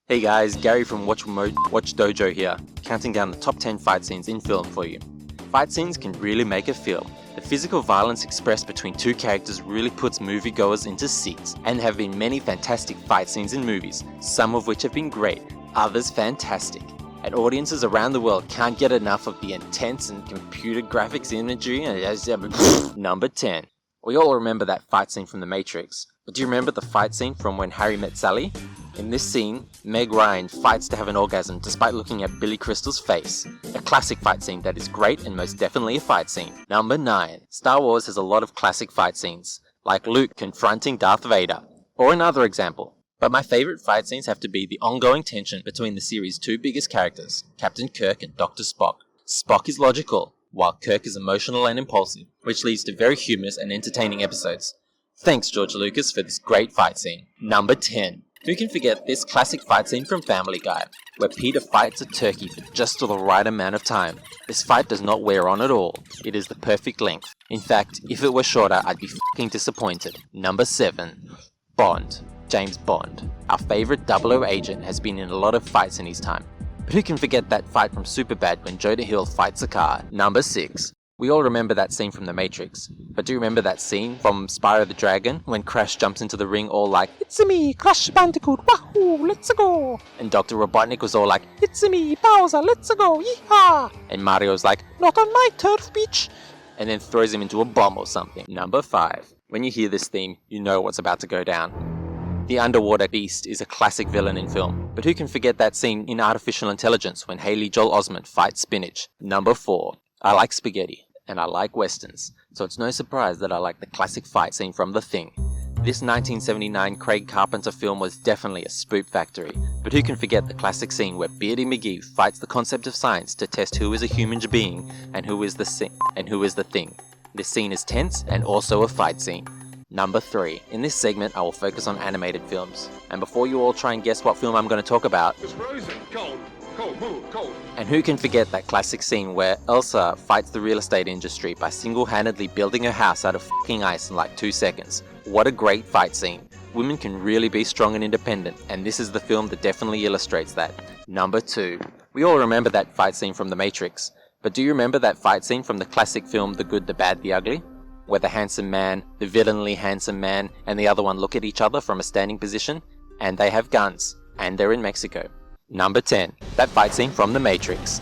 Hey guys, Gary from WatchDojo here, counting down the top 10 fight scenes in film for you. Fight scenes can really make a feel. The physical violence expressed between two characters really puts moviegoers into seats, and there have been many fantastic fight scenes in movies, some of which have been great, others fantastic. And audiences around the world can't get enough of the intense and computer graphics imagery. Number 10. We all remember that fight scene from The Matrix, but do you remember the fight scene from When Harry Met Sally? In this scene, Meg Ryan fights to have an orgasm despite looking at Billy Crystal's face. A classic fight scene that is great and most definitely a fight scene. Number 9. Star Wars has a lot of classic fight scenes, like Luke confronting Darth Vader. Or another example. But my favourite fight scenes have to be the ongoing tension between the series' two biggest characters, Captain Kirk and Dr. Spock. Spock is logical, while Kirk is emotional and impulsive, which leads to very humorous and entertaining episodes. Thanks George Lucas for this great fight scene. Number 10. Who can forget this classic fight scene from Family Guy, where Peter fights a turkey for just the right amount of time. This fight does not wear on at all. It is the perfect length. In fact, if it were shorter, I'd be f***ing disappointed. Number 7. Bond. James Bond. Our favourite 00 agent has been in a lot of fights in his time. But who can forget that fight from Superbad when Jonah Hill fights a car? Number 6. We all remember that scene from The Matrix, but do you remember that scene from Spyro the Dragon when Crash jumps into the ring all like, "It's me, Crash Bandicoot, wahoo, let's go!" And Dr. Robotnik was all like, "It's me, Bowser, let's go, yeehaw!" And Mario's like, "Not on my turf, bitch!" And then throws him into a bomb or something. Number 5. When you hear this theme, you know what's about to go down. The underwater beast is a classic villain in film, but who can forget that scene in Artificial Intelligence when Haley Joel Osment fights spinach? Number 4. I like spaghetti, and I like westerns, so it's no surprise that I like the classic fight scene from The Thing. This 1979 Craig Carpenter film was definitely a spook factory, but who can forget the classic scene where Beardy McGee fights the concept of science to test who is a human being and who is the thing. This scene is tense and also a fight scene. Number 3. In this segment I will focus on animated films, and before you all try and guess what film I'm going to talk about, It's frozen, cold, cold. And who can forget that classic scene where Elsa fights the real estate industry by single-handedly building her house out of fucking ice in like 2 seconds. What a great fight scene. Women can really be strong and independent, and this is the film that definitely illustrates that. Number 2. We all remember that fight scene from The Matrix, but do you remember that fight scene from the classic film The Good, the Bad, the Ugly? Where the handsome man, the villainly handsome man, and the other one look at each other from a standing position, and they have guns, and they're in Mexico. Number 10. That fight scene from The Matrix.